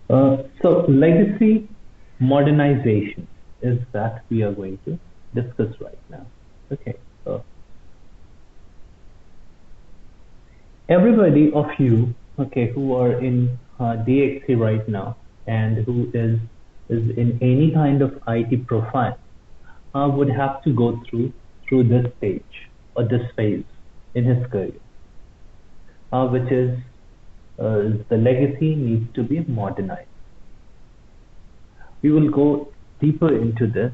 So legacy modernization is that we are going to discuss right now. Okay, so everybody of you, okay, who are in DXC right now and who is in any kind of IT profile, would have to go through this stage or this phase in his career, which is the legacy needs to be modernized. We will go deeper into this,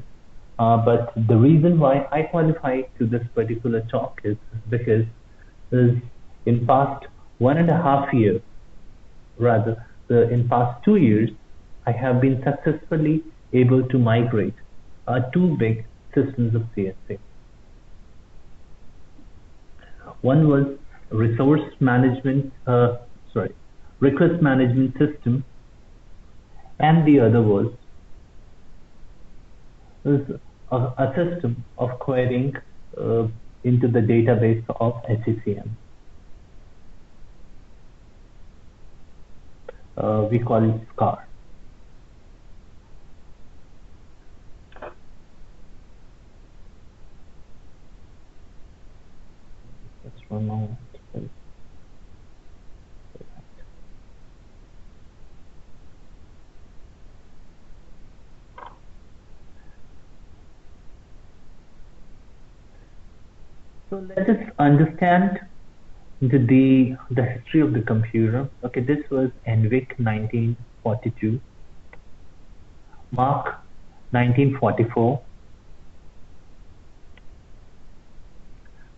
but the reason why I qualify to this particular talk is because is in past 1.5 years, rather in past 2 years, I have been successfully able to migrate two big systems of CSA. One was resource management, sorry, request management system, and the other was a system of querying into the database of SCCM. We call it SCAR. Just one moment, please. So let us understand the history of the computer. Okay, this was NVIC 1942, Mark 1944,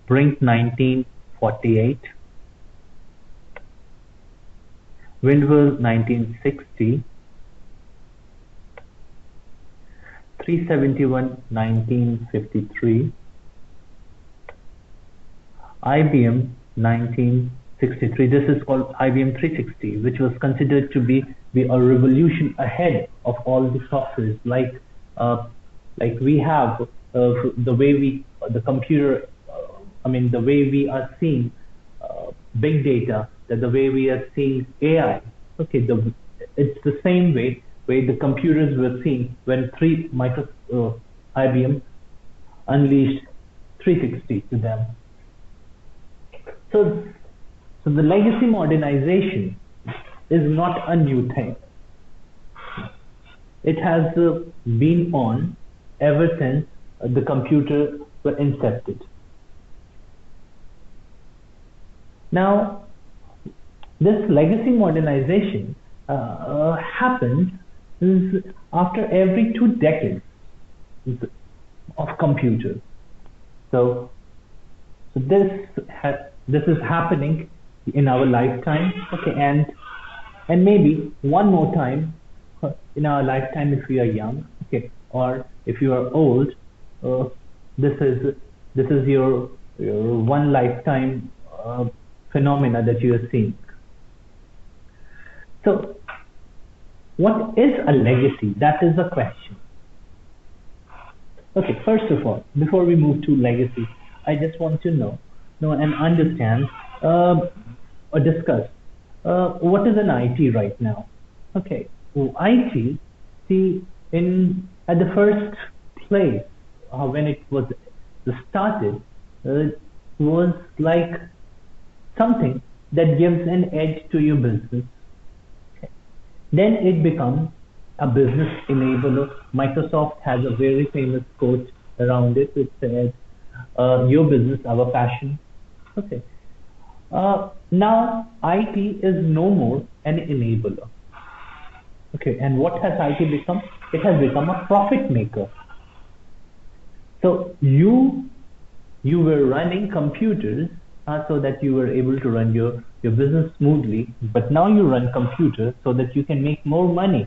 Brink 1948, Windwell 1960, 371 1953, IBM 1963. This is called IBM 360, which was considered to be a revolution ahead of all the softwares. Like we have the way the computer. The way we are seeing big data, the way we are seeing AI. Okay, it's the same way the computers were seen when IBM unleashed 360 to them. So the legacy modernization is not a new thing. It has been on ever since the computers were incepted. Now, this legacy modernization happens after every 2 decades of computers. So this is happening in our lifetime, okay, and maybe one more time in our lifetime if we are young, okay, or if you are old. This is your one lifetime phenomena that you are seeing. So, what is a legacy? That is the question. Okay, first of all, before we move to legacy, I just want to know and understand or discuss what is an IT right now. Okay, well, IT, see, at the first place when it was started, was like something that gives an edge to your business. Okay. Then it becomes a business enabler. Microsoft has a very famous quote around it which says, your business, our passion. Okay. Now IT is no more an enabler. Okay, and what has IT become? It has become a profit maker. So you were running computers so that you were able to run your business smoothly, but now you run computers so that you can make more money.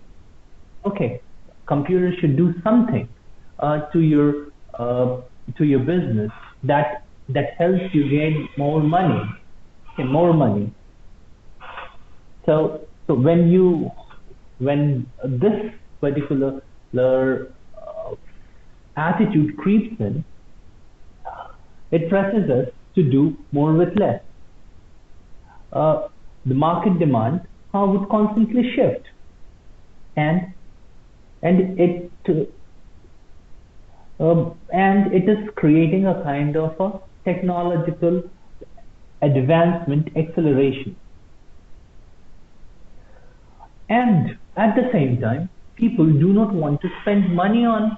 Okay, computers should do something to your business that helps you gain more money. Okay, more money. So when this particular attitude creeps in, it presses us to do more with less. The market demand would constantly shift. and and it and it is creating a kind of a technological advancement acceleration. And at the same time, people do not want to spend money on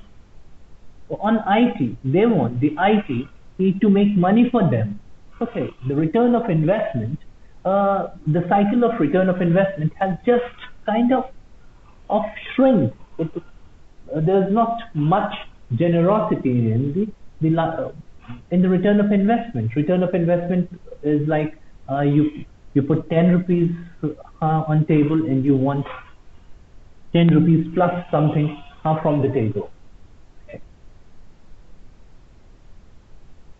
IT. They want the IT need to make money for them. Okay, the return of investment, the cycle of return of investment has just kind of shrink. There's not much generosity in in the return of investment. Return of investment is like you put 10 rupees on table and you want 10 rupees plus something from the table. Okay.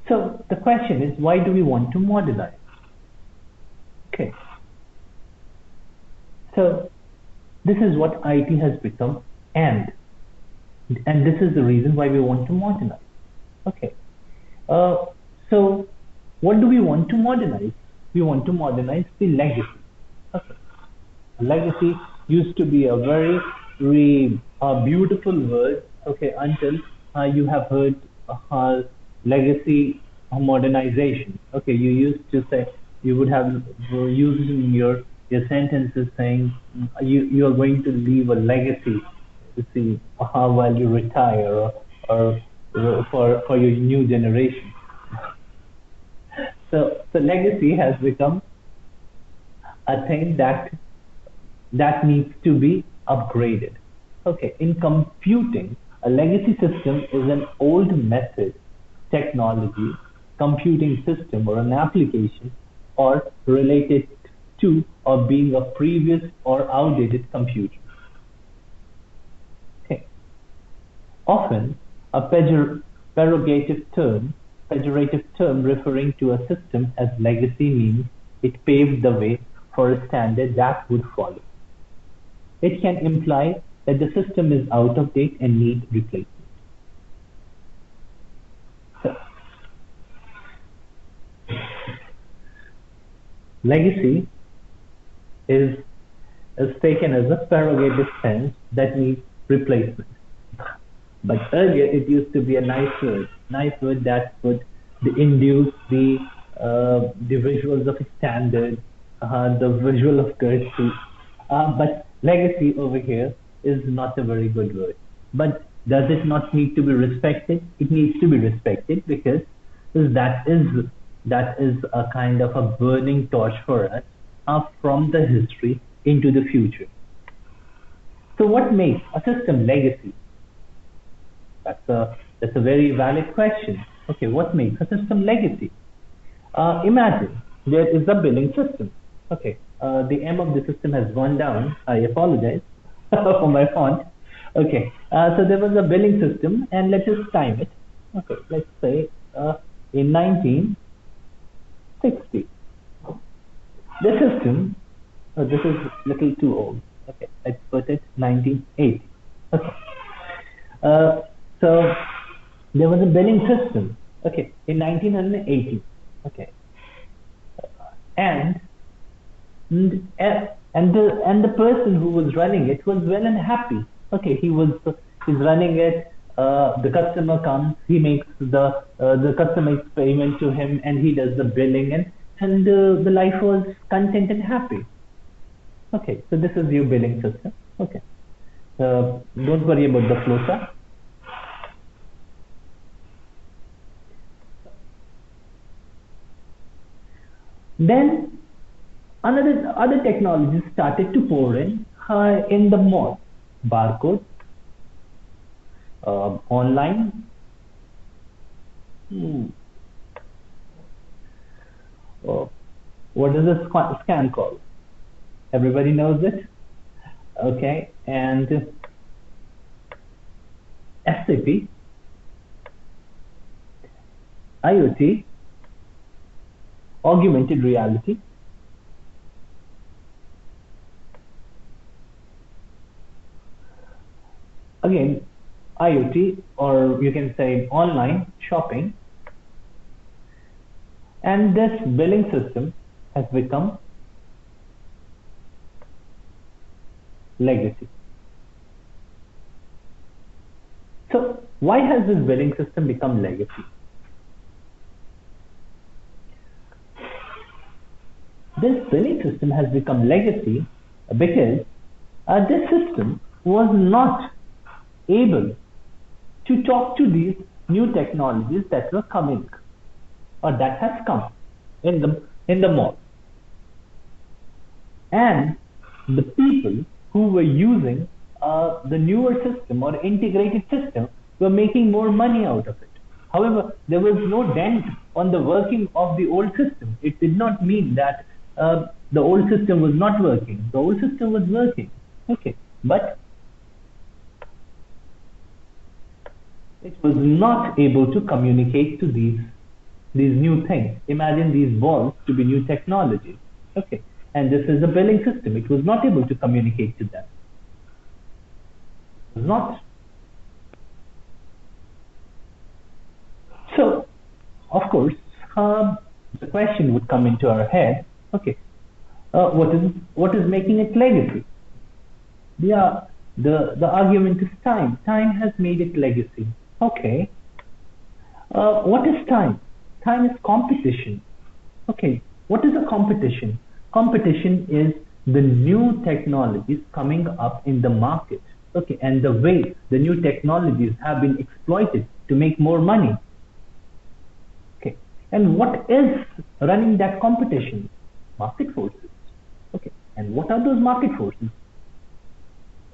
So the question is, why do we want to modernize? Okay. So this is what IT has become, and this is the reason why we want to modernize. Okay. Uh, so what do we want to modernize? We want to modernize the legacy. Okay. Legacy used to be a very beautiful word, okay, until you have heard legacy modernization. Okay, you used to say, you would have used in your sentences saying you are going to leave a legacy, you see, while you retire, or for your new generation. So legacy has become a thing that needs to be upgraded. Okay, in computing, a legacy system is an old method, technology, computing system, or an application, or related to or being a previous or outdated computer. Okay, often a pejorative term referring to a system as legacy means it paved the way for a standard that would follow. It can imply that the system is out of date and needs replacement. So, legacy is, is taken as a pejorative sense that needs replacement. But earlier it used to be a nice word that would induce the visuals of a standard, the visual of courtesy. But legacy over here is not a very good word. But does it not need to be respected? It needs to be respected because that is that is a kind of a burning torch for us from the history into the future. So what makes a system legacy? That's a very valid question. Okay, what makes a system legacy? Imagine there is a billing system. Okay, the M of the system has gone down. I apologize for my font. Okay, so there was a billing system, and let's just time it. Okay, let's say in 1960. The system, this is little too old. Okay, let's put it 1980. Okay, uh, so there was a billing system. Okay, in 1980. Okay, and and the person who was running it was well and happy. Okay, he's running it. The customer comes, he makes the customer makes payment to him, and he does the billing, and the life was content and happy. Okay, so this is your billing system. Okay, don't worry about the flow chart. Then another other technologies started to pour in the mall, barcode, online. Hmm, uh, what is a scan call? Everybody knows it. Okay, and SAP, IoT, augmented reality. Again, IoT, or you can say online shopping, and this billing system has become legacy. So why has this billing system become legacy? This billing system has become legacy because this system was not able to talk to these new technologies that were coming or that has come in the mall. And the people who were using the newer system or integrated system were making more money out of it. However, there was no dent on the working of the old system. It did not mean that the old system was not working. The old system was working. Okay, but it was not able to communicate to these new things. Imagine these balls to be new technology. Okay, and this is a billing system. It was not able to communicate to them. It was not. So, of course, the question would come into our head. Okay, what is making it legacy? Yeah, the argument is time. Time has made it legacy. Okay, what is time? Time is competition. Okay, what is a competition? Competition is the new technologies coming up in the market. Okay, and the way the new technologies have been exploited to make more money. Okay, and what is running that competition? Market forces. Okay, and what are those market forces?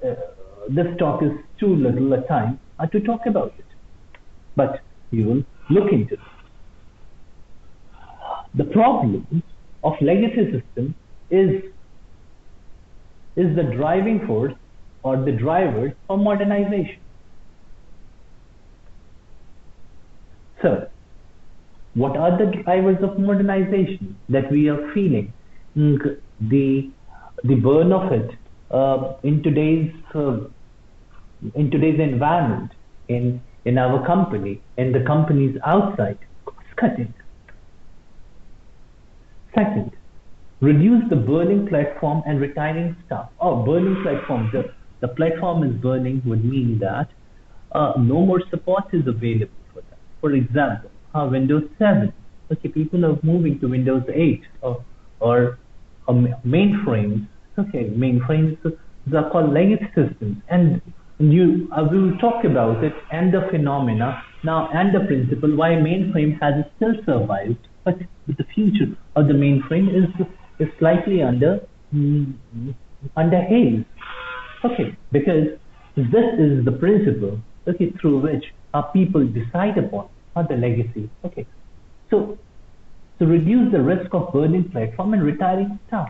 Uh, this talk is too little a time to talk about it, but we will look into it. The problem of legacy system is is the driving force or the drivers for modernization. So, what are the drivers of modernization that we are feeling? The burn of it in today's environment, in our company, in the companies outside. Cost cutting. Second, reduce the burning platform and retiring staff. Oh, burning platform. The platform is burning would mean that no more support is available for that. For example, Windows 7. Okay, people are moving to Windows 8 or mainframes. Okay, mainframes are called legacy systems, and we will talk about it and the phenomena now and the principle why mainframe has still survived, but the future of the mainframe is slightly mm, under haze. Okay, because this is the principle, okay, through which our people decide upon the legacy. Okay, so reduce the risk of burning platform and retiring staff,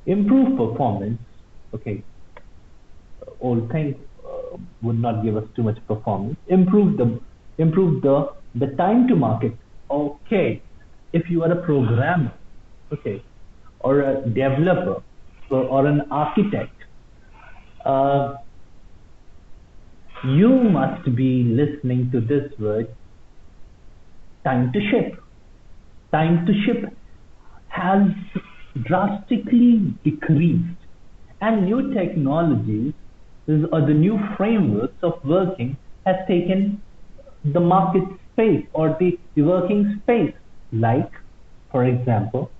improve performance. Okay, old things would not give us too much performance. Improve the time to market. Okay, if you are a programmer, okay, or a developer or an architect, uh, you must be listening to this word, time to ship. Time to ship has drastically decreased, and new technologies or the new frameworks of working has taken the market space or the working space, like, for example,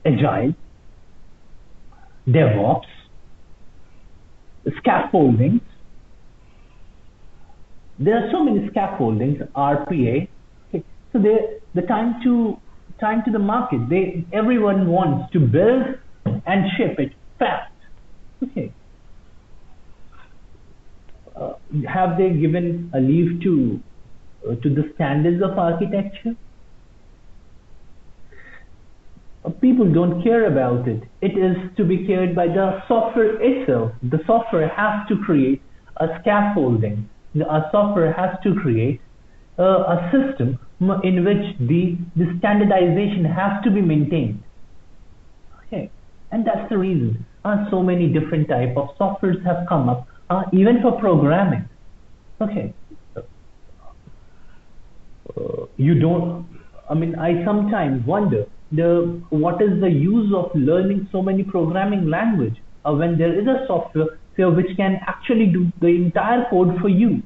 agile, DevOps, scaffolding. There are so many scaffoldings, RPA. Okay. So the time to the market. Everyone wants to build and ship it fast. Okay. Have they given a leave to the standards of architecture? People don't care about it. It is to be cared by the software itself. The software has to create a scaffolding. A software has to create a system in which the standardization has to be maintained. Okay, and that's the reason so many different type of softwares have come up, even for programming. Okay, you don't. I mean, I sometimes wonder what is the use of learning so many programming language when there is a software so which can actually do the entire code for you.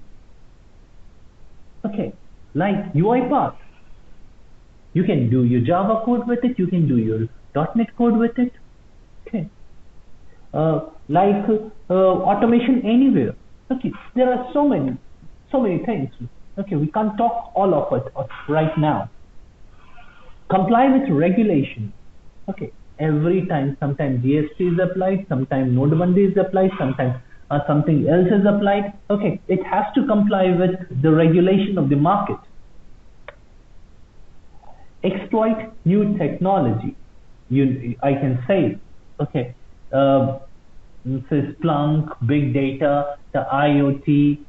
Okay, like UiPath. You can do your Java code with it. You can do your .NET code with it. Okay, like automation anywhere. Okay, there are so many things. Okay, we can't talk all of it right now. Comply with regulation. Okay, every time, sometimes GST is applied, sometimes Nodebandi is applied, sometimes something else is applied. Okay, it has to comply with the regulation of the market. Exploit new technology. I can say, okay, say Splunk, big data, the IoT,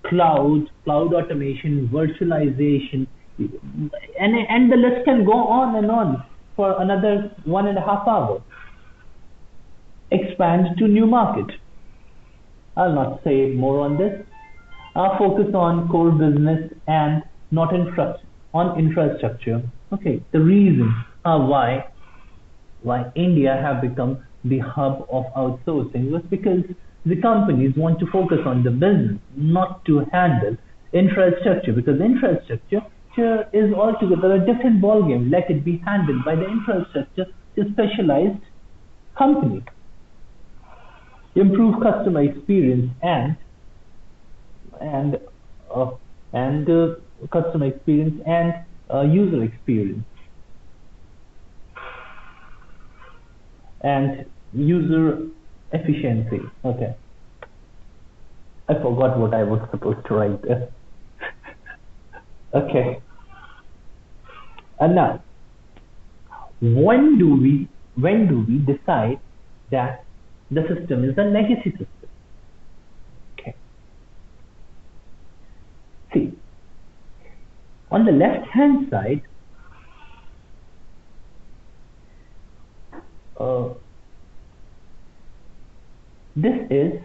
cloud automation, virtualization, and the list can go on and on for another 1.5 hours. Expand to new market. I'll not say more on this. Focus on core business and not infrastructure. Okay, the reason why India have become the hub of outsourcing was because the companies want to focus on the business, not to handle infrastructure, because infrastructure is altogether a different ballgame. Let it be handled by the infrastructure specialized company. Improve customer experience and uh, customer experience and user experience and user efficiency. Okay, I forgot what I was supposed to write there. Okay, and now when do we decide that the system is a legacy system? Okay, see, on the left hand side, uh, this is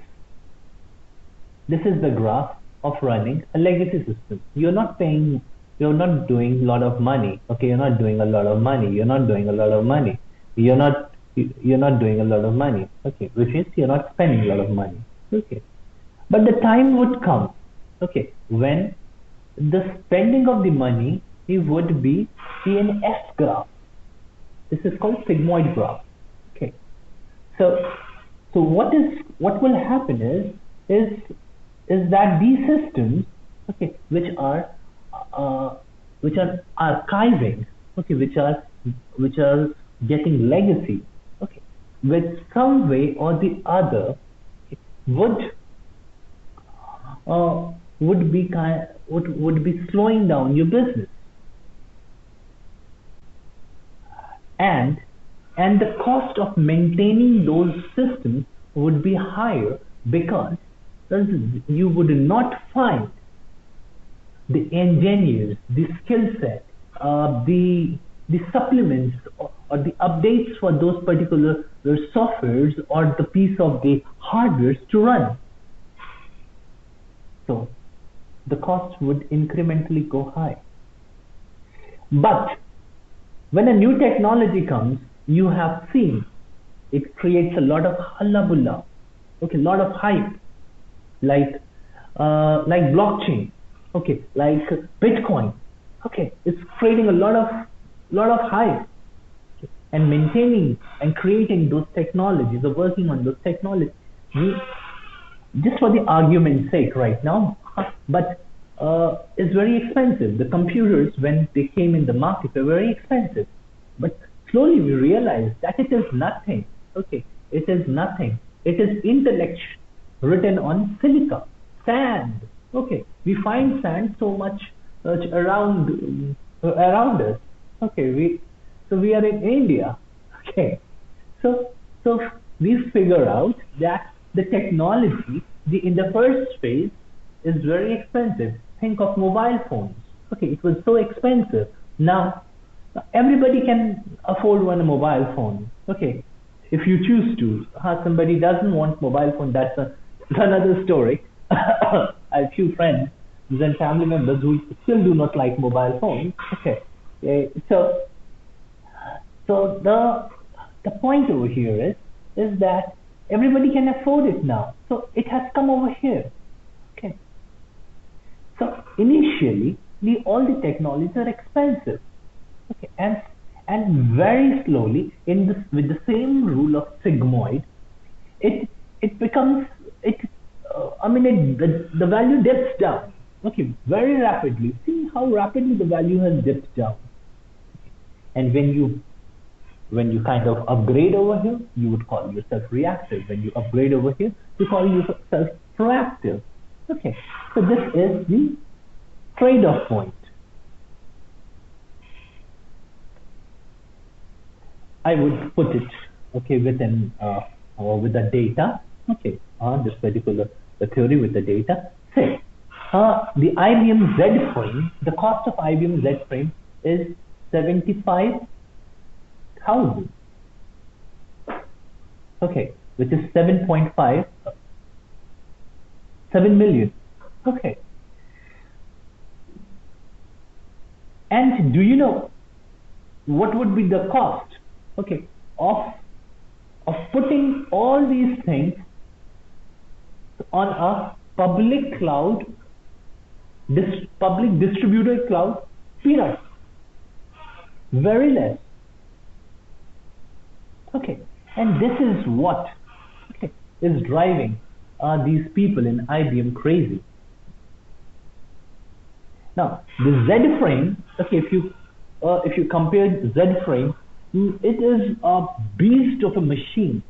the graph of running a legacy system. You're not doing a lot of money. Okay, you're not doing a lot of money. You're not doing a lot of money. You're not doing a lot of money. Okay, which means you're not spending a lot of money. Okay, but the time would come. Okay, when the spending of the money it would be an S graph. This is called sigmoid graph. Okay, so what will happen is that these systems, okay, which are archiving, okay, which are getting legacy, okay, with some way or the other, okay, would be slowing down your business, and the cost of maintaining those systems would be higher because you would not find the engineers, the skill set, the supplements or the updates for those particular softwares or the piece of the hardware to run. So the cost would incrementally go high. But when a new technology comes, you have seen it creates a lot of hullabulla, okay, a lot of hype, like blockchain, okay, like Bitcoin, okay, it's creating a lot of hype, okay. And maintaining and creating those technologies or working on those technologies, just for the argument's sake right now, but it's very expensive. The computers, when they came in the market, were very expensive, but slowly we realized that it is nothing. Okay, it is nothing. It is intellect written on silica, sand. Okay, we find sand so much around us. Okay, we are in India. Okay, so we figure out that the technology, in the first phase, is very expensive. Think of mobile phones. Okay, it was so expensive. Now everybody can afford one mobile phone. Okay, if you choose to. Somebody doesn't want mobile phone, that's another story. I have few friends and family members who still do not like mobile phones. Okay, so the point over here is that everybody can afford it now. So it has come over here. Okay. So initially, all the technologies are expensive. Okay, and very slowly, in this with the same rule of sigmoid, it becomes it. I mean, the value dips down. Okay, very rapidly. See how rapidly the value has dipped down. And when you kind of upgrade over here, you would call yourself reactive. When you upgrade over here, you call yourself proactive. Okay, so this is the trade-off point. I would put it okay within with the data. Okay, this particular the theory with the data. Say the IBM Z frame. The cost of IBM Z frame is 75,000. Okay, which is 7 million. Okay, and do you know what would be the cost? Okay, of putting all these things on a public cloud, public distributed cloud? Peanuts, very less. Okay, and this is what okay, is driving these people in IBM crazy. Now, the Z frame, okay, if you compare Z frame, it is a beast of a machine,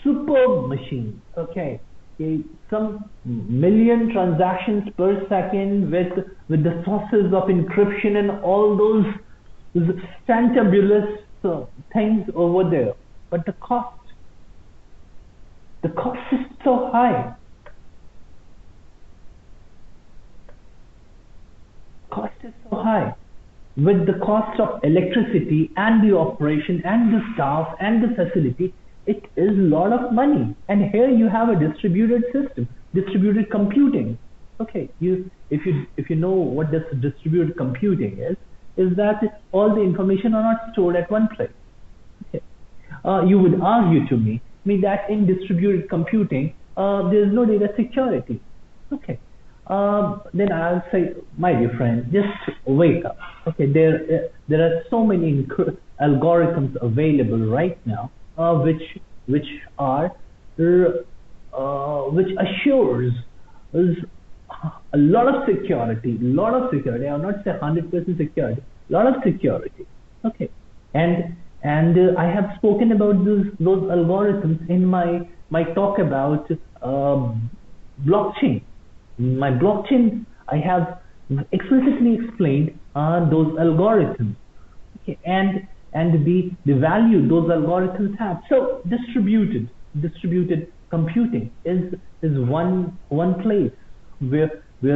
superb machine. Okay, some million transactions per second with the sources of encryption and all those fantabulous things over there. But the cost is so high. Cost is so high. With the cost of electricity and the operation and the staff and the facility, it is a lot of money. And here you have a distributed system, distributed computing. Okay, if you know what this distributed computing is that all the information are not stored at one place. Okay, you would argue to me that in distributed computing there is no data security. Okay, then I'll say, my dear friend, just wake up. Okay, there are so many algorithms available right now, which are which assures us a lot of security. I will not say 100% security. Lot of security. Okay, and I have spoken about those algorithms in my talk about blockchain. My blockchain, I have explicitly explained those algorithms, okay, and the value those algorithms have. So distributed computing is one place where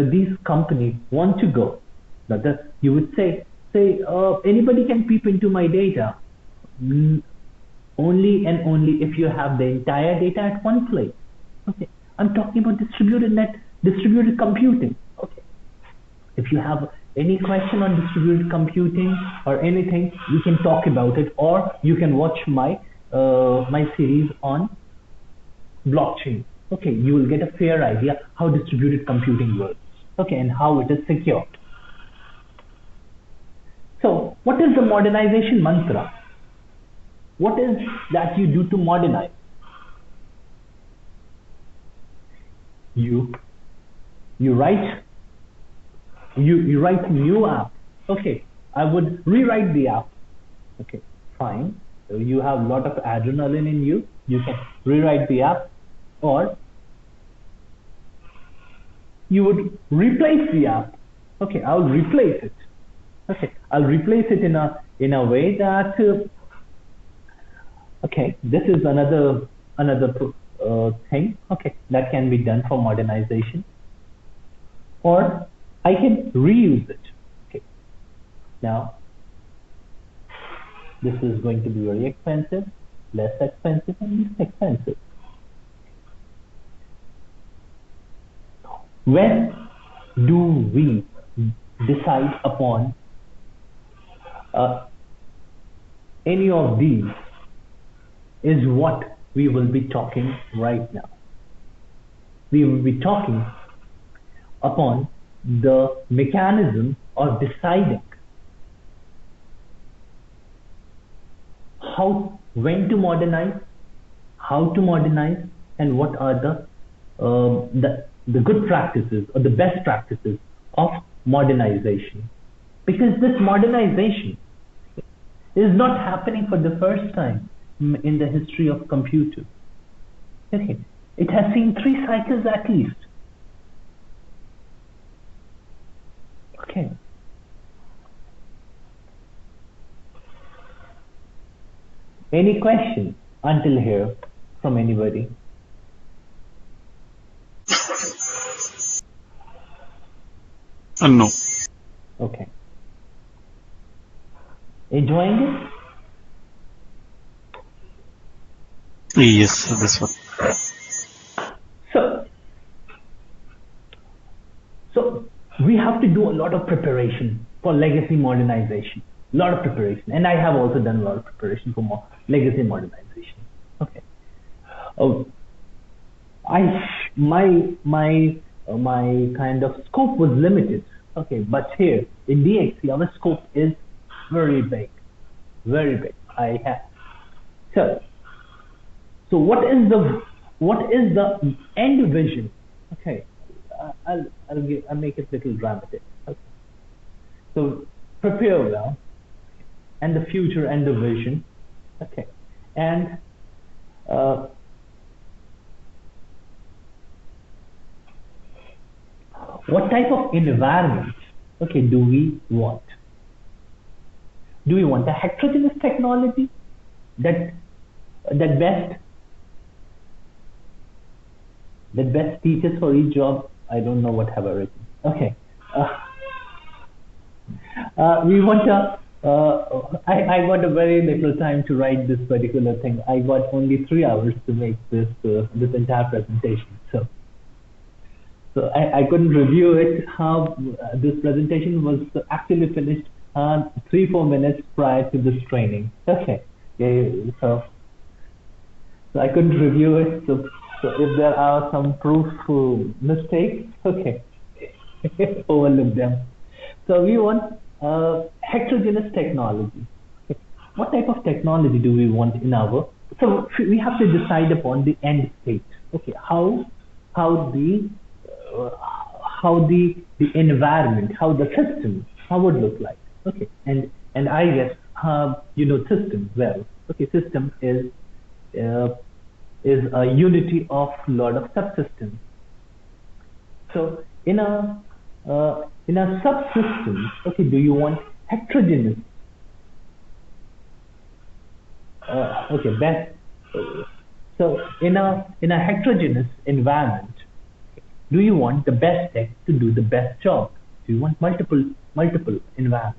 these companies want to go. Now you would say anybody can peep into my data, only and only if you have the entire data at one place. Okay, I'm talking about distributed computing. Okay, if you have any question on distributed computing or anything, we can talk about it, or you can watch my series on blockchain. Okay, you will get a fair idea how distributed computing works. Okay, and how it is secured. So, what is the modernization mantra? What is that you do to modernize? You write new app. Okay, I would rewrite the app. Okay, fine. So you have a lot of adrenaline in you. You can rewrite the app, or you would replace the app. Okay, I'll replace it. Okay, I'll replace it in a way that okay, this is another thing. Okay, that can be done for modernization, or I can reuse it. Okay, now this is going to be very expensive, less expensive, and least expensive. When do we decide upon any of these is what we will be talking right now. We will be talking upon the mechanism of deciding when to modernize, how to modernize, and what are the good practices or the best practices of modernization. Because this modernization is not happening for the first time in the history of computers. Okay, it has seen 3 cycles at least. Okay. Any questions until here from anybody? No. Okay. Enjoying it? Yes, this one. So we have to do a lot of preparation for legacy modernization. A lot of preparation, and I have also done a lot of preparation for legacy modernization. Okay. Oh, my kind of scope was limited. Okay, but here in DXC, our scope is very big, very big. So what is the end vision? Okay, I'll make it a little dramatic. Okay, so prepare well, and the future and the vision. Okay, and uh, what type of environment? Okay, do we want? Do we want a heterogeneous technology that that best that best teaches for each job? I don't know what have I written. Okay, we want a. I got a very little time to write this particular thing. I got only 3 hours to make this entire presentation. So I couldn't review it. How this presentation was actually finished 3-4 minutes prior to this training. Okay, yeah, so I couldn't review it. So if there are some proof mistakes, okay, overlook them. So we want heterogeneous technology. Okay. What type of technology do we want in our? So we have to decide upon the end state. Okay, how the uh, the environment, how the system, how would look like. Okay, and I guess you know system well. Okay, system uh, is a unity of lot of subsystems. So in a subsystem, okay, do you want heterogeneous? Okay, best. So in a heterogeneous environment, do you want the best tech to do the best job? Do you want multiple environment,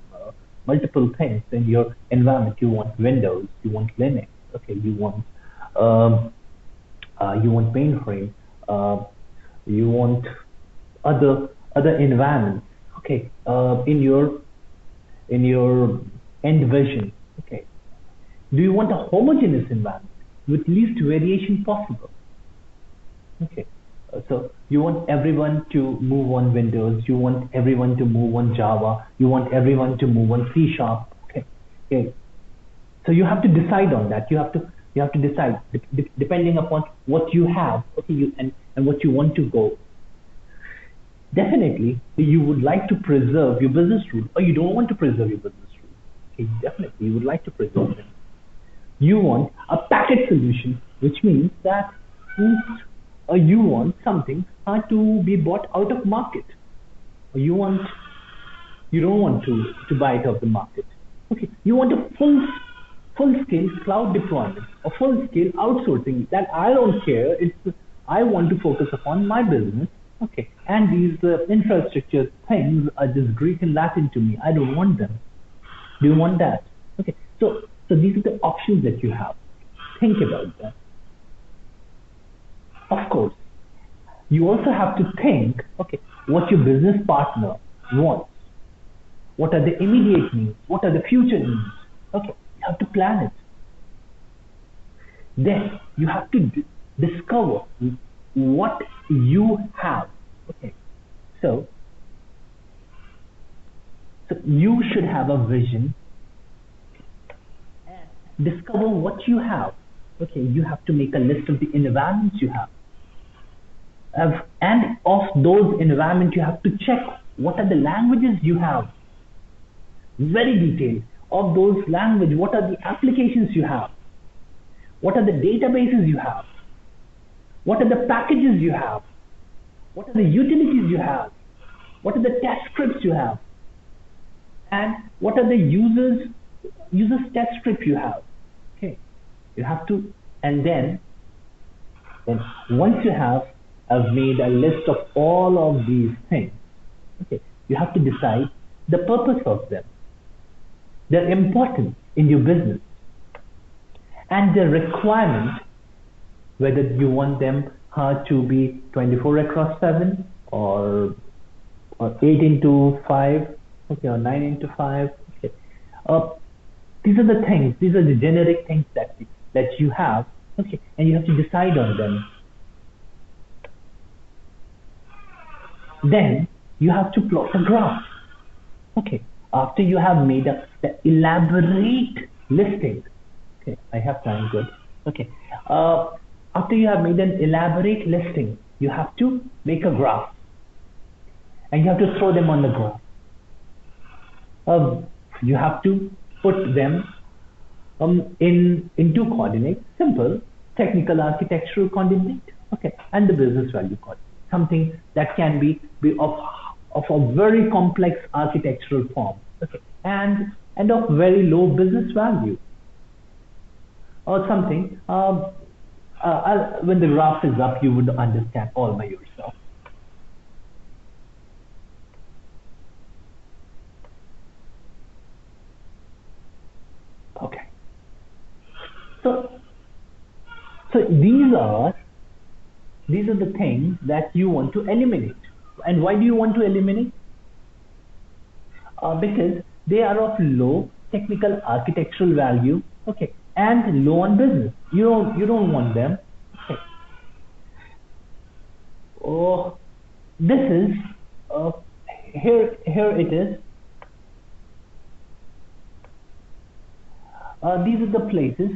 multiple things in your environment? You want Windows, you want Linux, okay, um, you want mainframe, uh, you want other environments, okay, in your end vision, okay. Do you want a homogeneous environment with least variation possible? Okay. So you want everyone to move on Windows, you want everyone to move on Java, you want everyone to move on C Sharp. Okay. Okay. So you have to decide on that. You have to decide depending upon what you have, okay, and what you want to go. Definitely, you would like to preserve your business rule, or you don't want to preserve your business rule. Okay, definitely, you would like to preserve them. You want a package solution, which means that you want something to be bought out of market. Or you don't want to buy it off the market. Okay, you want a full scale cloud deployment, a full scale outsourcing. That I don't care. I want to focus upon my business. Okay, and these infrastructure things are just Greek and Latin to me. I don't want them. Do you want that? Okay, so these are the options that you have. Think about that. Of course, you also have to think, okay, what your business partner wants. What are the immediate needs? What are the future needs? Okay, you have to plan it. Then you have to discover what you have. Okay, so you should have a vision and discover what you have. Okay, you have to make a list of the environments you have. And of those environments, you have to check what are the languages you have. Very detailed. Of those language, what are the applications you have? What are the databases you have? What are the packages you have? What are the utilities you have? What are the test scripts you have? And what are the users test script you have? Okay, you have to, and then once you have made a list of all of these things, okay, you have to decide the purpose of them. They're important in your business, and the requirement, whether you want them to be 24 across 7 or 8 into 5, okay, or 9 into 5. Okay. These are the things, these are the generic things that you have, okay, and you have to decide on them. Then you have to plot a graph. Okay, after you have made the elaborate listing, okay, I have time, good. Okay, after you have made an elaborate listing, you have to make a graph and you have to throw them on the graph. You have to put them in two coordinates, simple technical architectural coordinate, okay, and the business value coordinate, something that can be of a very complex architectural form, okay, and of very low business value, or something. When the graph is up, you would understand all by yourself. Okay. So these are the things that you want to eliminate. And why do you want to eliminate? Because they are of low technical architectural value, okay, and low on business. You don't want them. Okay. Oh, this is here it is. These are the places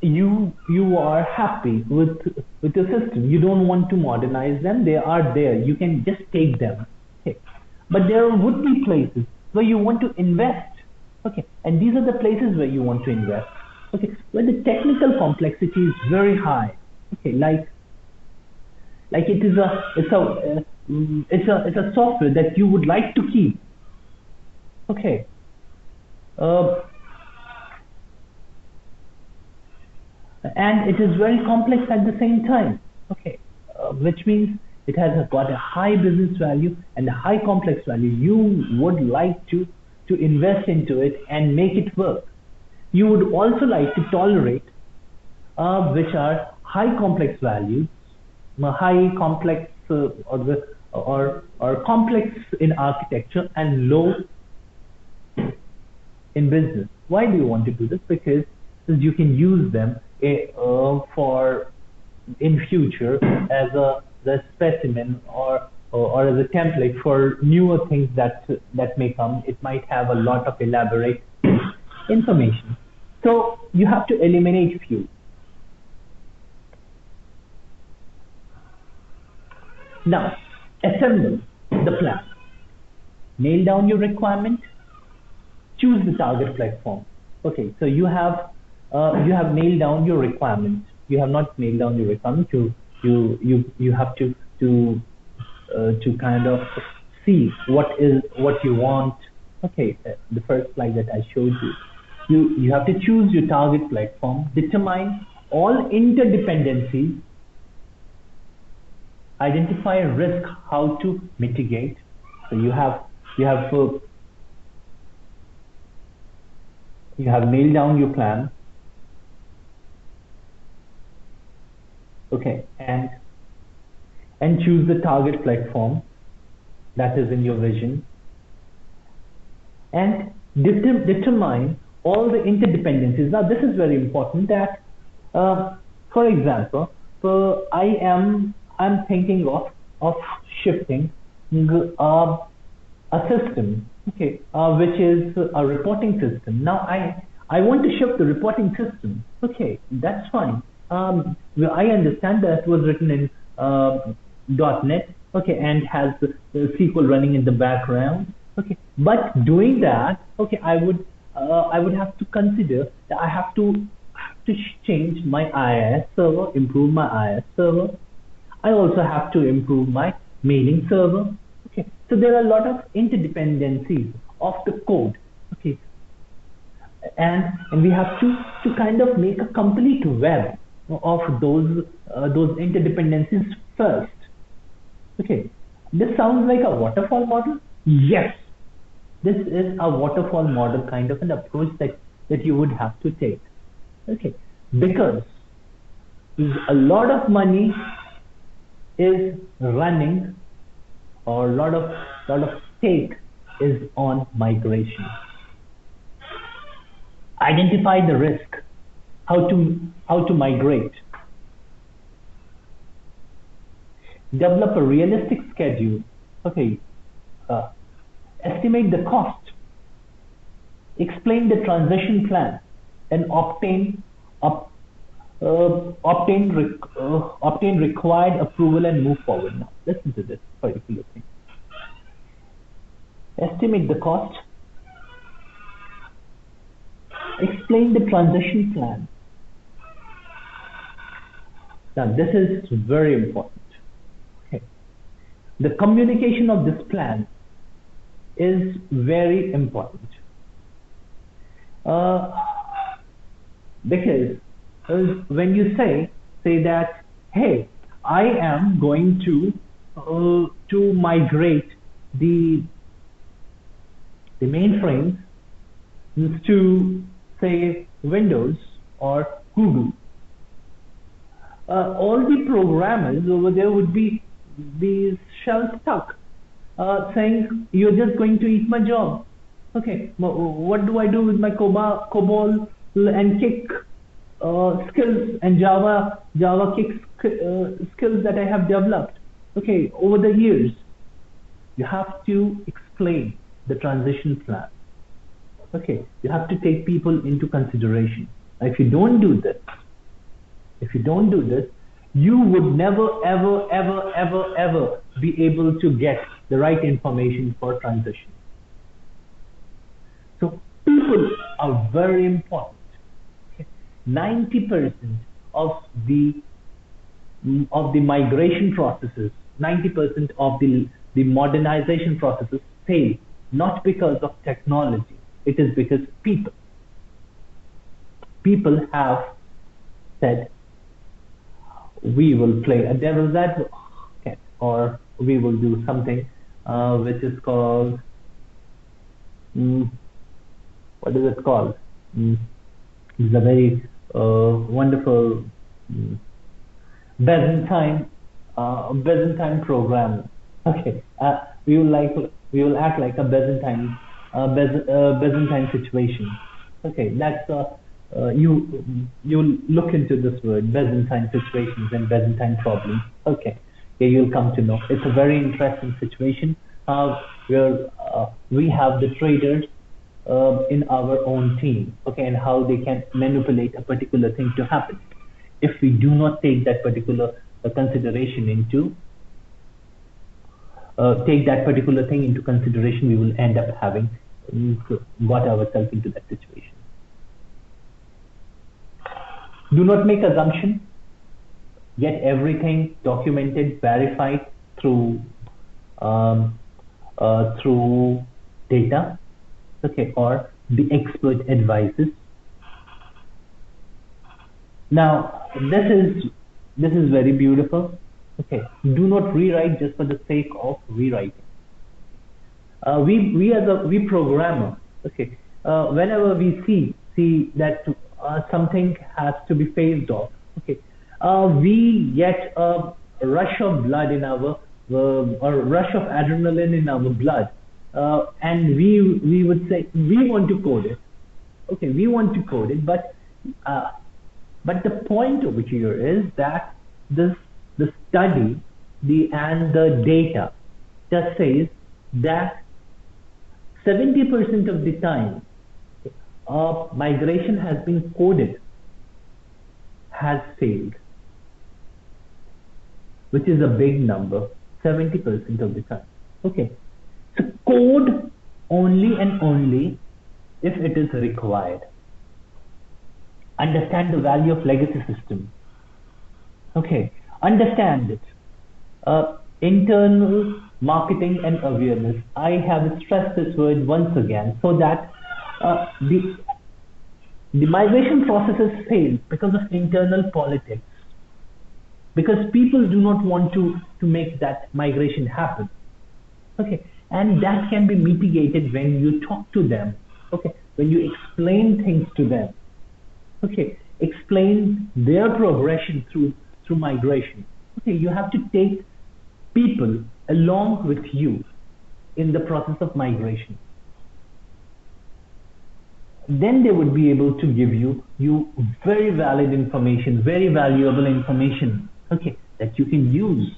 you are happy with your system. You don't want to modernize them. They are there. You can just take them. Okay. But there would be places where you want to invest. Okay. And these are the places where you want to invest. Okay. Where the technical complexity is very high. Okay. Like it's a software that you would like to keep. Okay. Uh, and it is very complex at the same time. Okay, which means it has got a high business value and a high complex value. You would like to invest into it and make it work. You would also like to tolerate which are high complex values, high complex or complex in architecture and low in business. Why do you want to do this? Because you can use them for in future as the specimen or as a template for newer things that may come. It might have a lot of elaborate information. So you have to eliminate few. Now, assemble the plan. Nail down your requirement. Choose the target platform. Okay, so you have nailed down your requirement. You have not nailed down your requirement. You have to kind of see what you want. Okay, the first slide that I showed you. You have to choose your target platform. Determine all interdependencies. Identify risk, how to mitigate. So you have nailed down your plan. Okay, and choose the target platform that is in your vision, and determine all the interdependencies. Now this is very important, that For example, so I'm thinking of shifting uh, a system, okay, which is a reporting system. Now I want to shift the reporting system. Okay, that's fine. Well, I understand that it was written in .NET, okay, and has the SQL running in the background. Okay, but doing that, okay, I would have to consider that I have to change my IIS server, improve my IIS server. I also have to improve my mailing server. Okay, so there are a lot of interdependencies of the code. Okay, and we have to kind of make a complete web of those interdependencies first. Okay, this sounds like a waterfall model. Yes, this is a waterfall model kind of an approach that you would have to take. Okay, because a lot of money is running, or a lot of stake is on migration. Identify the risk, how to migrate, develop a realistic schedule. Okay, uh, estimate the cost, explain the transition plan, and op, obtain required approval and move forward. Now, listen to this particular thing. Estimate the cost, explain the transition plan. Now, this is very important. Okay. The communication of this plan is very important. Uh, because when you say that, hey, I am going to migrate the the mainframes to say Windows or Google, all the programmers over there would be shell stuck, saying you're just going to eat my job. Okay, what do I do with my COBOL and Kick skills and Java Kick skills that I have developed? Okay, over the years, you have to explain the transition plan. Okay, you have to take people into consideration. If you don't do this, if you don't do this, you would never, ever, ever, ever, ever be able to get the right information for transition. So people are very important. Okay? 90% of the migration processes, 90% of the modernization processes fail not because of technology. It is because people have said, we will play a devil's advocate, or we will do something which is called, mm, what is it called? Mm, it's a very wonderful mm, Byzantine Byzantine program. Okay, we will act like a Byzantine situation. Okay, that's you look into this word Byzantine situations and Byzantine problems. Okay, yeah, you'll come to know. It's a very interesting situation where we have the traders in our own team. Okay, and how they can manipulate a particular thing to happen. If we do not take that particular consideration into take that particular thing into consideration, we will end up having got ourselves into that situation. Do not make assumption. Get everything documented, verified um, through data, okay, or the expert advices. Now, this is very beautiful. Okay, do not rewrite just for the sake of rewriting. We as a we programmer, okay, whenever we see that something has to be phased off, okay, we get a rush of blood in our a rush of adrenaline in our blood, and we would say we want to code it. Okay, we want to code it, but uh, But the point over here is that this the study and the data just says that 70% of the time migration has been coded has failed, which is a big number, 70% of the time. Okay, so code only and only if it is required. Understand the value of legacy system. Okay, understand it. Internal marketing and awareness. I have stressed this word once again so that the migration processes fail because of internal politics, because people do not want to make that migration happen. Okay, and that can be mitigated when you talk to them. Okay, when you explain things to them. Okay, explain their progression through migration. Okay, you have to take people along with you in the process of migration. Then they would be able to give you very valid information, very valuable information. Okay, that you can use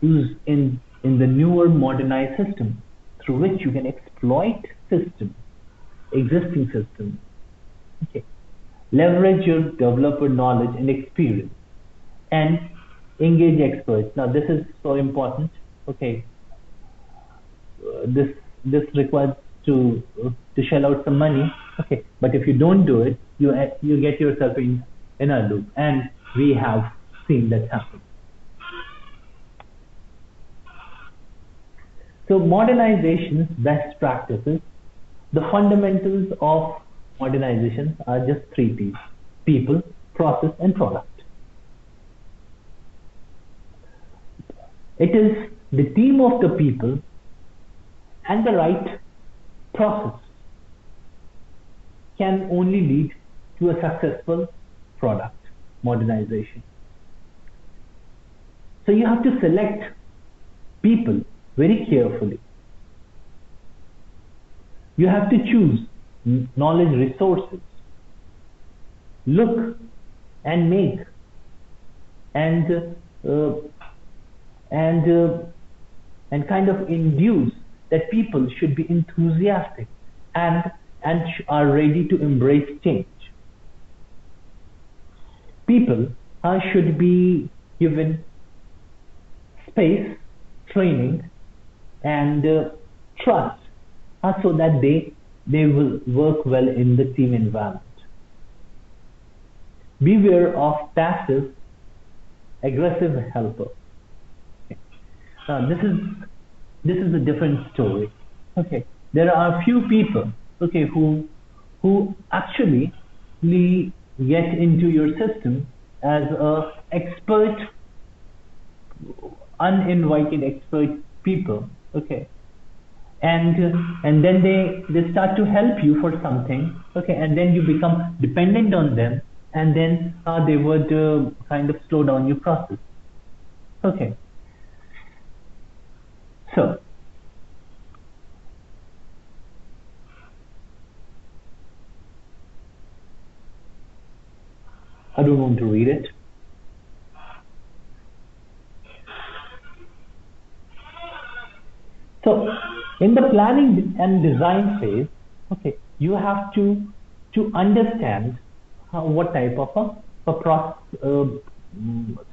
in the newer modernized system, through which you can exploit existing system. Okay, leverage your developer knowledge and experience, and engage experts. Now this is so important. Okay, this requires to shell out some money. Okay, but if you don't do it, you get yourself in a loop, and we have seen that happen. So modernization's best practices, the fundamentals of modernization are just three P's: people, process, and product. It is the team of the people and the right process can only lead to a successful product modernization. So you have to select people very carefully. You have to choose knowledge resources, look and make, and kind of induce that people should be enthusiastic and are ready to embrace change. People should be given space, training, and trust, so that they will work well in the team environment. Beware of passive aggressive helper. Okay. Now this is a different story. Okay, there are few people, okay, who actually get into your system as a expert, uninvited expert people. Okay, and then they start to help you for something. Okay, and then you become dependent on them, and then they would kind of slow down your process. Okay, so I don't want to read it. So in the planning and design phase, okay, you have to understand what type of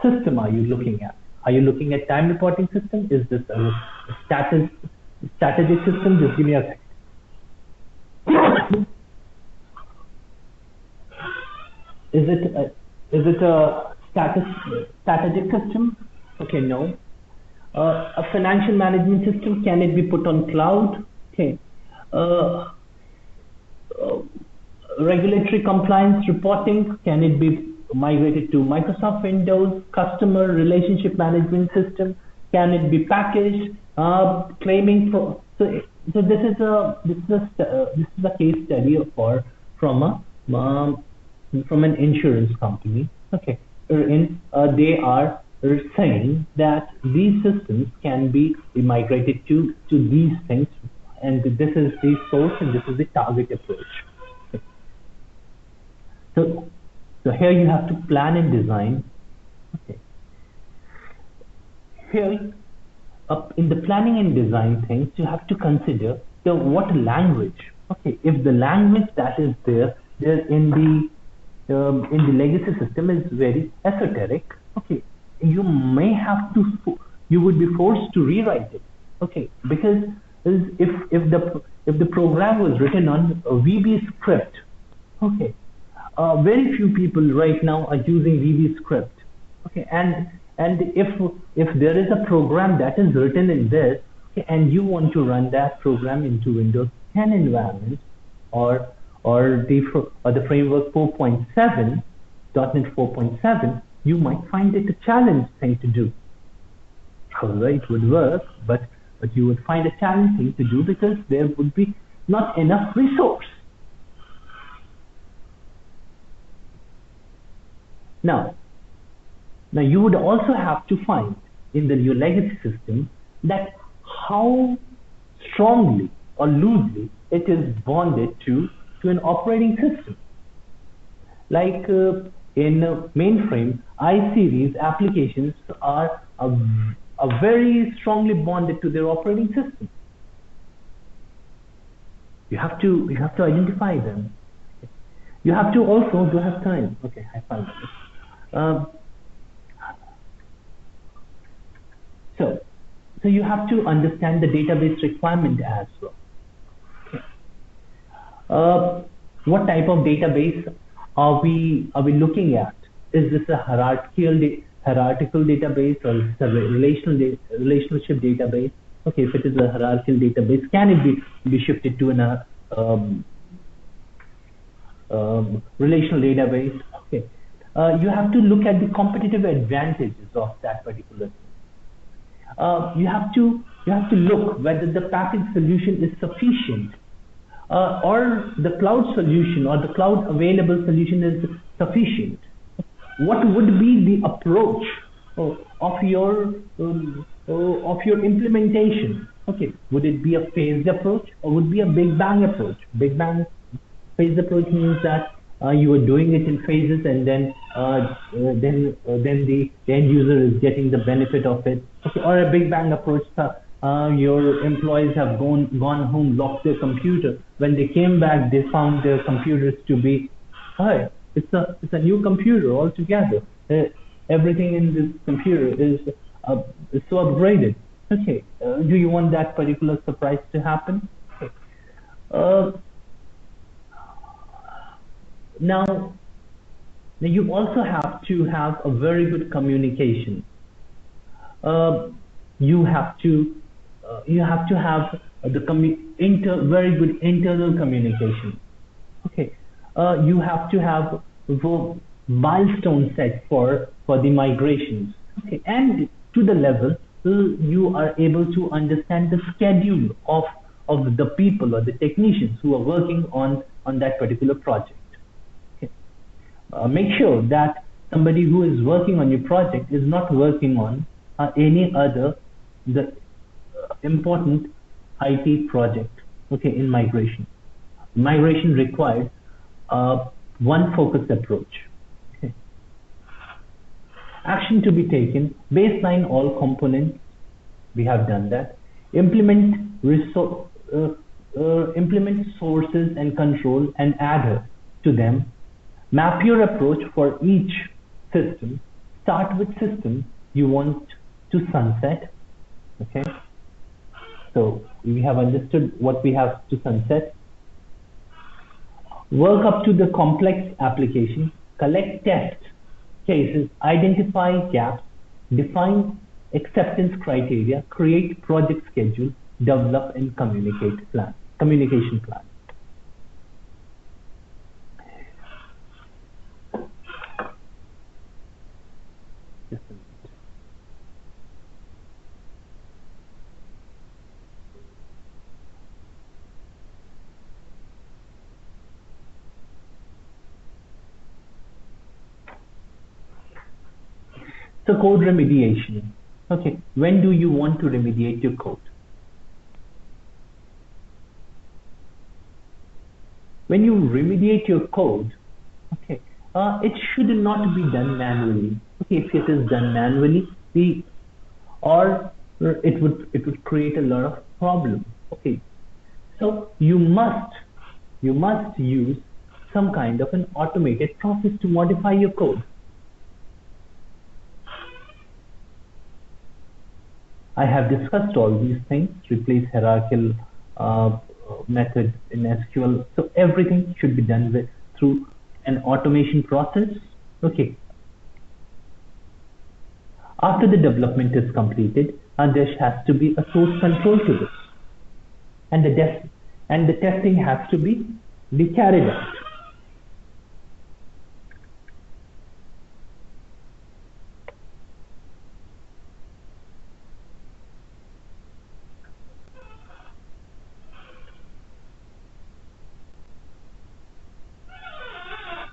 system are you looking at. Are you looking at time reporting system? Is this a strategic system? Just give me a second. Is it a strategic system? Okay, no. A financial management system, can it be put on cloud? Okay. Regulatory compliance reporting, can it be migrated to Microsoft Windows? Customer relationship management system, can it be packaged? Claiming for so this is a case study from an insurance company. Okay, they are saying that these systems can be migrated to these things, and this is the source and this is the target approach. Okay. So So here you have to plan and design. Okay. Here, up in the planning and design things, you have to consider the what language. Okay, if the language that is there in the legacy system is very esoteric. Okay, you may have to you would be forced to rewrite it. Okay, because if the program was written on a VB script, okay, very few people right now are using VB script. Okay, and if there is a program that is written in this, okay, and you want to run that program into Windows 10 environment, or the framework 4.7, .NET 4.7, you might find it a challenge thing to do. However, it would work, but you would find a challenge thing to do because there would be not enough resource. Now you would also have to find in your legacy system that how strongly or loosely it is bonded to an operating system. Like in mainframe, I-series applications are very strongly bonded to their operating system. You have to identify them. You have to also do have time. Okay, I found it. So you have to understand the database requirement as well. Okay. What type of database are we looking at? Is this a hierarchical database, or is this a relationship database? Okay, if it is a hierarchical database, can it be shifted to an relational database? Okay. You have to look at the competitive advantages of that particular thing. You have to look whether the package solution is sufficient, or the cloud solution or the cloud available solution is sufficient. What would be the approach of your implementation? Okay, would it be a phased approach, or would it be a big bang approach? Big bang phased approach means that you are doing it in phases, and then the end user is getting the benefit of it. Okay, or a big bang approach, your employees have gone home, locked their computer. When they came back, they found their computers to be, hi, it's a new computer altogether. Everything in this computer is so upgraded. Okay, do you want that particular surprise to happen? Okay. Now you also have to have a very good communication. You have to have very good internal communication. Okay, you have to have milestone set for the migrations. Okay, and to the level you are able to understand the schedule of the people or the technicians who are working on that particular project. Okay. Make sure that somebody who is working on your project is not working on any other important IT project. Okay, in migration. Migration requires one focused approach. Okay. Action to be taken: baseline all components. We have done that. Implement sources and control and add to them. Map your approach for each system. Start with system you want to sunset. Okay. So we have understood what we have to sunset. Work up to the complex application. Collect test cases. Identify gaps. Define acceptance criteria. Create project schedule. Develop and communication plan. Just a minute. So code remediation. Okay, when do you want to remediate your code? When you remediate your code, okay, It should not be done manually. Okay, if it is done manually, the or it would create a lot of problem. Okay, so you must use some kind of an automated process to modify your code. I have discussed all these things, replace hierarchical uh, methods in SQL. So everything should be done through an automation process. Okay. After the development is completed, there has to be a source control to this, and the testing has to be carried out.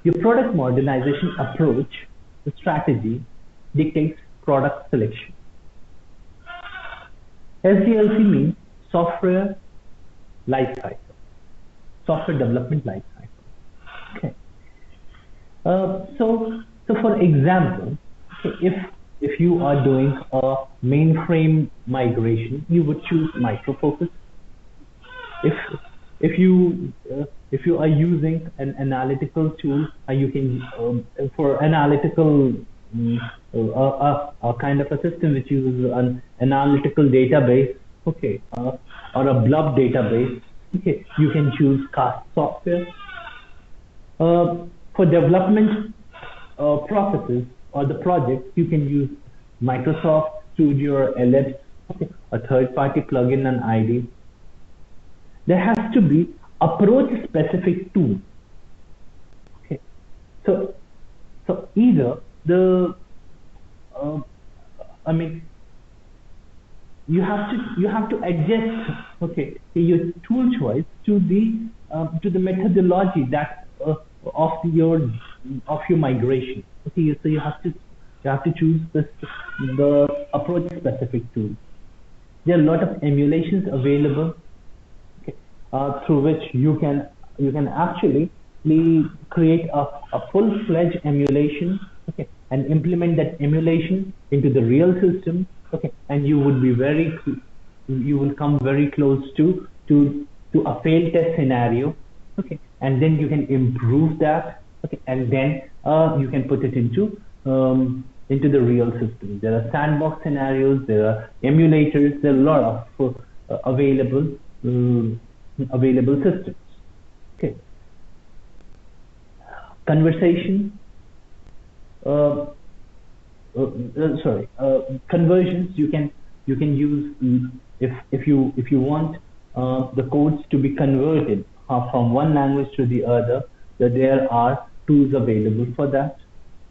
Your product modernization approach, the strategy, dictates product selection. SDLC means software lifecycle, software development lifecycle. Okay. So for example, okay, if you are doing a mainframe migration, you would choose Micro Focus. If if you if you are using an analytical tool, you can for analytical a kind of a system which uses an analytical database, okay, or a blob database, okay, you can choose Cast software. For development processes or the projects, you can use Microsoft Studio or Ellipse, okay, a third-party plugin and ID. There has to be approach-specific tool. Okay, so either the I mean you have to adjust, okay, your tool choice to the methodology that of your migration. Okay, so you have to choose the approach specific tool. There are a lot of emulations available, okay, through which you can actually create a full-fledged emulation, okay, and implement that emulation into the real system, okay, and you will come very close to a failed test scenario, okay, and then you can improve that, okay, and then you can put it into the real system. There are sandbox scenarios, there are emulators, there are a lot of available systems. Okay, conversation. Uh, Conversions you can use, if you want the codes to be converted from one language to the other. That there are tools available for that.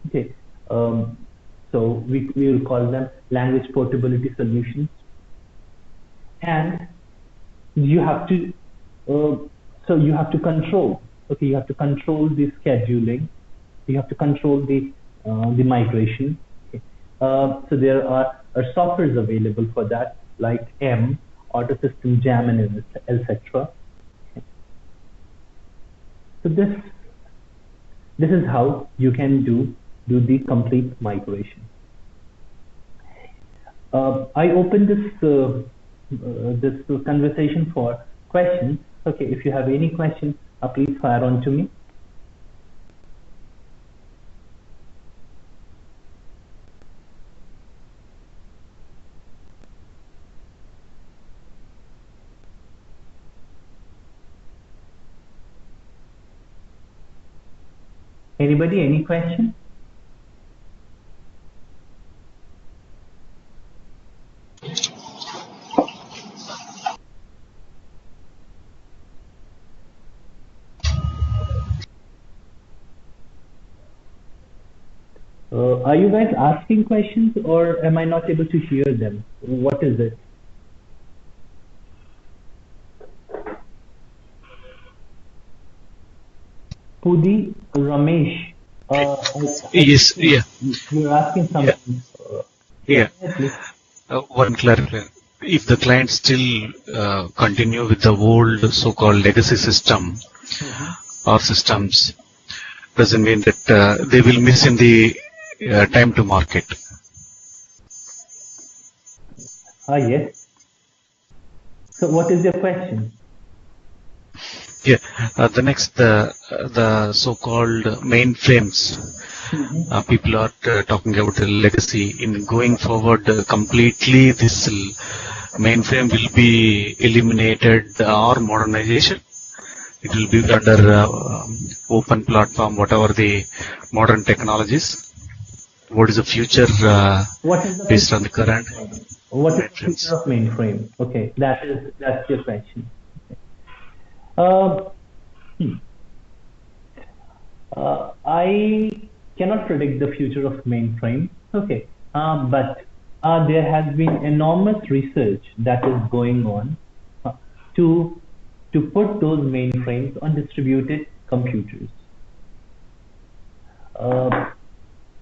Okay, so we will call them language portability solutions. And you have to you have to control, okay, you have to control the scheduling, you have to control the migration. Okay. So there are softwares available for that, like Auto System Jam, and etc. Okay. So this is how you can do the complete migration. I open this conversation for questions. Okay, if you have any questions, please fire on to me. Anybody, any question? Are you guys asking questions, or am I not able to hear them? What is it? Pudi, Ramesh, Yes, yeah, you're asking yeah, something. yeah. Yeah, please. One clarification. If the client still continue with the old so-called legacy system Mhm. or systems, doesn't mean that they will miss in the time to market. Yes. So what is your question? Yeah, the so-called mainframes. People are talking about the legacy. In going forward, completely this mainframe will be eliminated or modernization. It will be under open platform, whatever the modern technologies. What is the future What is the based on future the of current mainframe? What is the future mainframes? of mainframe? Okay, that's your question. Uh, hmm. I cannot predict the future of mainframe. Okay, but there has been enormous research that is going on uh, to to put those mainframes on distributed computers. Uh,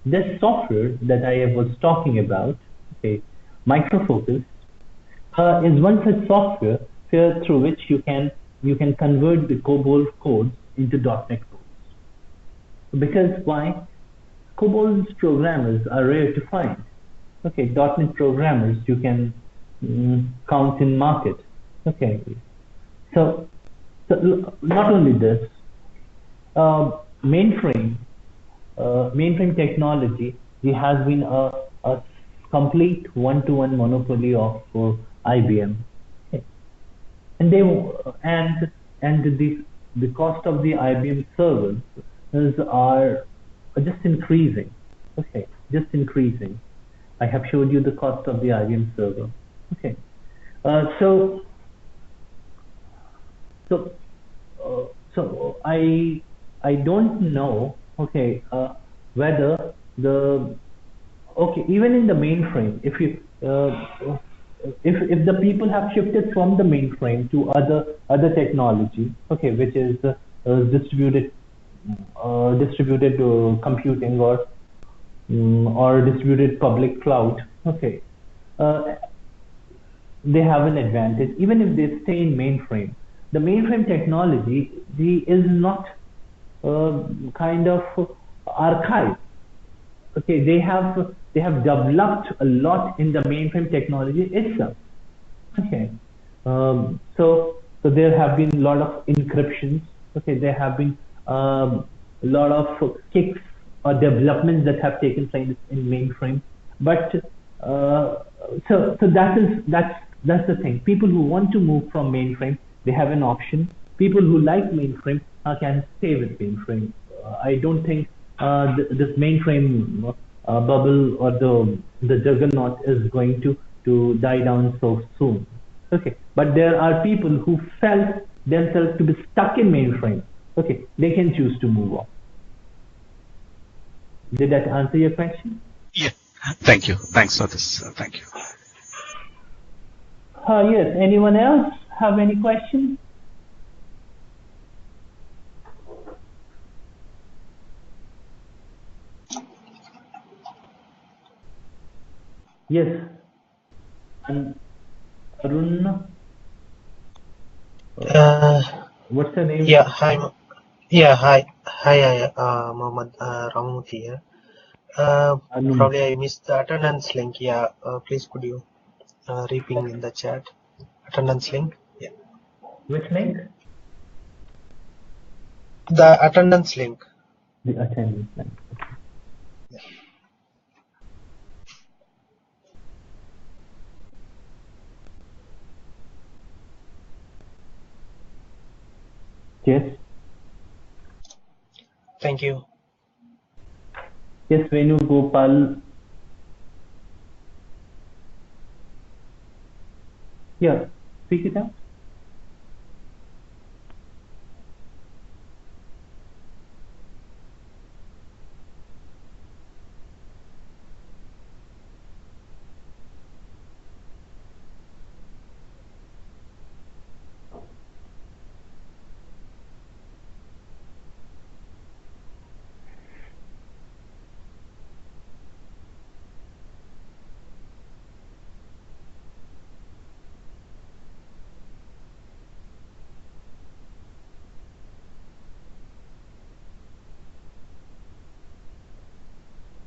this software that I was talking about, okay, Microfocus, is one such software through which you can convert the COBOL codes into .NET codes. Because why? COBOL's programmers are rare to find. Okay, .NET programmers you can count in market. Okay, so, not only this, uh, mainframe mainframe technology has been a complete one-to-one monopoly of IBM. Okay. And they and the cost of the IBM servers are just increasing. Okay, just increasing. I have showed you the cost of the IBM server. Okay, so so so I don't know. Okay, whether the okay, even in the mainframe, if the people have shifted from the mainframe to other technology, okay, which is distributed computing or distributed public cloud, okay, uh, they have an advantage. Even if they stay in mainframe, the mainframe technology is not kind of archived. Okay, they have developed a lot in the mainframe technology itself. Okay, so there have been a lot of encryptions. Okay, there have been a lot of kicks or developments that have taken place in mainframe. But so that's the thing. People who want to move from mainframe, they have an option. People who like mainframe can stay with mainframe. I don't think this mainframe bubble or the juggernaut is going to die down so soon. Okay, but there are people who felt themselves to be stuck in mainframe. Okay, they can choose to move on. Did that answer your question? Yeah. Thank you. Thanks for this. Thank you. Yes. Anyone else have any questions? Yes. And Arun, Uh, what's your yeah, name? hi. Hi, Mohammed Ramut here. Anum. Probably I missed the attendance link. Yeah, please could you reping in the chat attendance link? Yeah, Which link? the attendance link. The attendance link. Yes. Thank you. Yes, Venu Gopal. Yeah. Speak it out.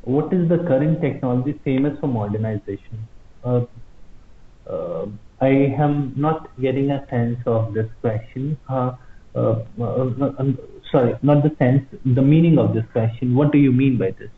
What is the current technology famous for modernization? Uh, uh, I am not getting a sense of this question. Sorry, not the sense, the meaning of this question. What do you mean by this?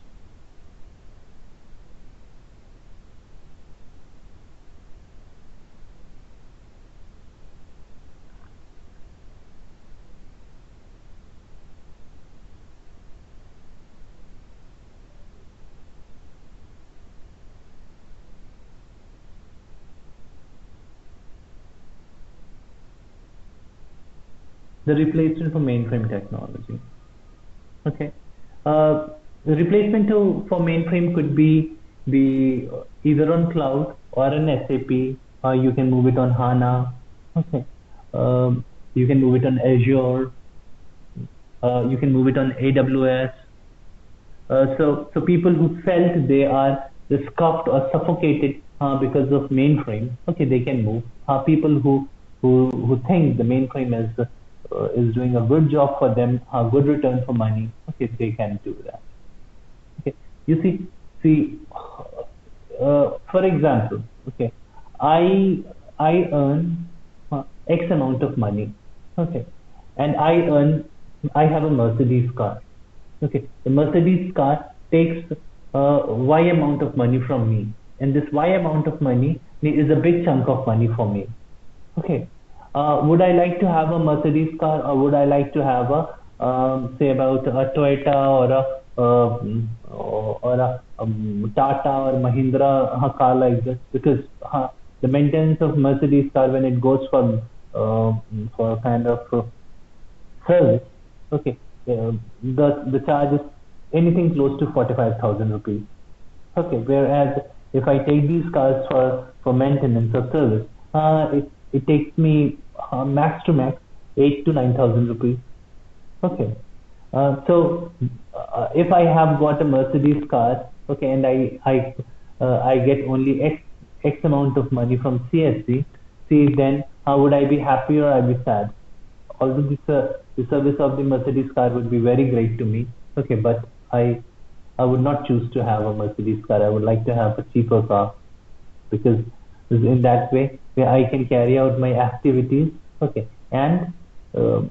The replacement for mainframe technology. Okay. Uh, the replacement for mainframe could be either on cloud or an SAP, or you can move it on HANA. Okay. You can move it on Azure. You can move it on AWS. So people who felt they are scuffed or suffocated because of mainframe, okay, they can move. People who think the mainframe is doing a good job for them, a good return for money, okay, they can do that. Okay, you see, for example, okay, I I earn X amount of money, okay, and I have a Mercedes car. Okay, the Mercedes car takes Y amount of money from me, and this Y amount of money is a big chunk of money for me. Okay, would I like to have a Mercedes car, or would I like to have a say about a Toyota or a Tata or Mahindra car like this? Because the maintenance of Mercedes car when it goes for kind of service, okay, the charge is anything close to 45,000 rupees. Okay, whereas if I take these cars for maintenance or service, it takes me max to max 8 to 9,000 rupees. Okay, so if I have got a Mercedes car, okay, and I get only X amount of money from CSC, see then how would I be happy or I'd be sad? Although the service of the Mercedes car would be very great to me, okay, but I would not choose to have a Mercedes car. I would like to have a cheaper car because in that way where I can carry out my activities, okay, uh,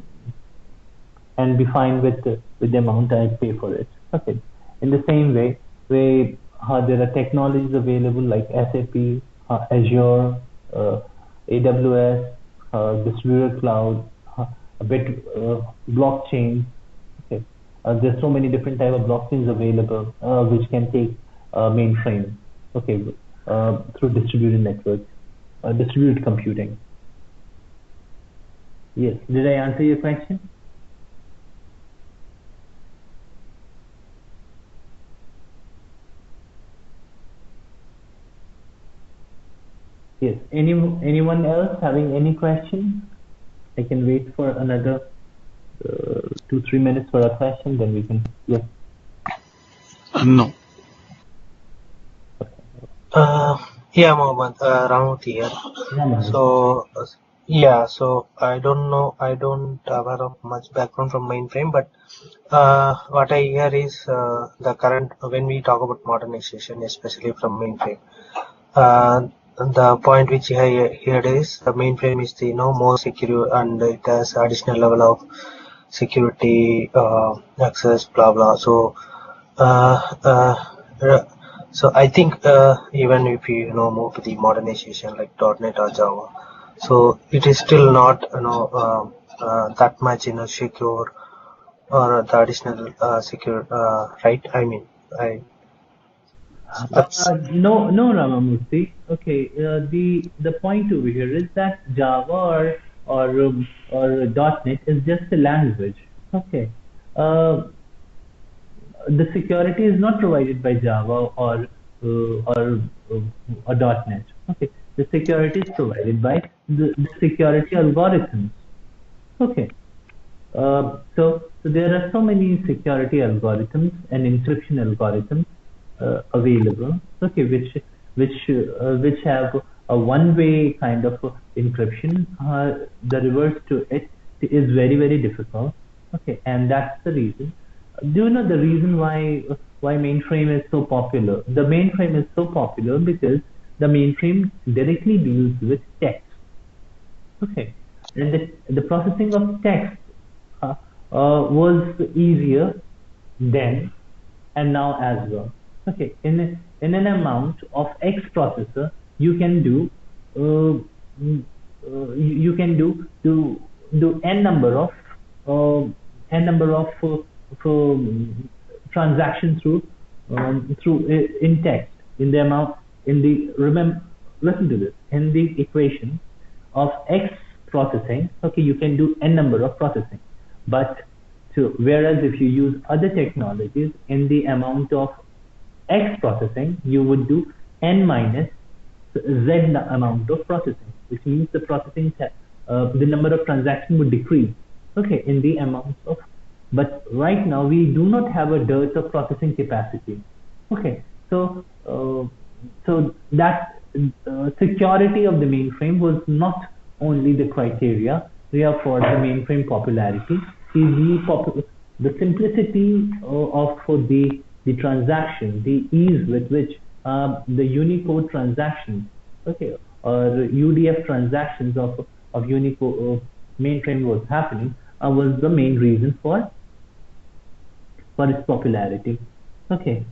and be fine with the amount I pay for it. Okay. In the same way, there are technologies available like SAP, Azure, uh, AWS, distributed cloud, a bit blockchain. Okay. There's so many different type of blockchains available which can take mainframe. Okay. Through distributed networks, distributed computing. Yes. Did I answer your question? Yes. Anyone else having any questions? I can wait for another 2 3 minutes for a question. Then we can. Yes. No. Uh, yeah, Mohammed, Ramut here. Raman. So, yeah, so I don't know, I don't aware of much background from mainframe, but what I hear is the current, when we talk about modernization, especially from mainframe, the point which I heard is the mainframe is the more secure and it has additional level of security, access, blah blah. Uh, uh, uh, so I think even if you move to the modernization like .NET or Java, so it is still not that much secure or the additional secure, right? I mean, I that's No, Ramamurthy. Okay. The point over here is that Java or .NET is just a language. Okay. Uh, the security is not provided by Java or .NET. Okay, the security is provided by the security algorithms. Okay, so there are so many security algorithms and encryption algorithms available. Okay, which have a one-way kind of encryption. The reverse to it is very difficult. Okay, and that's the reason. Do you know the reason why mainframe is so popular. The mainframe is so popular because the mainframe directly deals with text. Okay, and the processing of text uh, was easier then and now as well. Okay, in an amount of X processor, you can do you can do n number of transactions in text in the amount in the remember listen to this in the equation of X processing. Okay, you can do n number of processing, but whereas if you use other technologies in the amount of X processing, you would do n minus z amount of processing, which means the number of transactions would decrease. Okay, in the amount of, but right now we do not have a dearth of processing capacity. Okay, so that security of the mainframe was not only the criteria here for the mainframe popularity. The simplicity of the transaction, the ease with which the Unicode transactions, okay, or UDF transactions of Unicode mainframe was happening was the main reason for its popularity. Okay.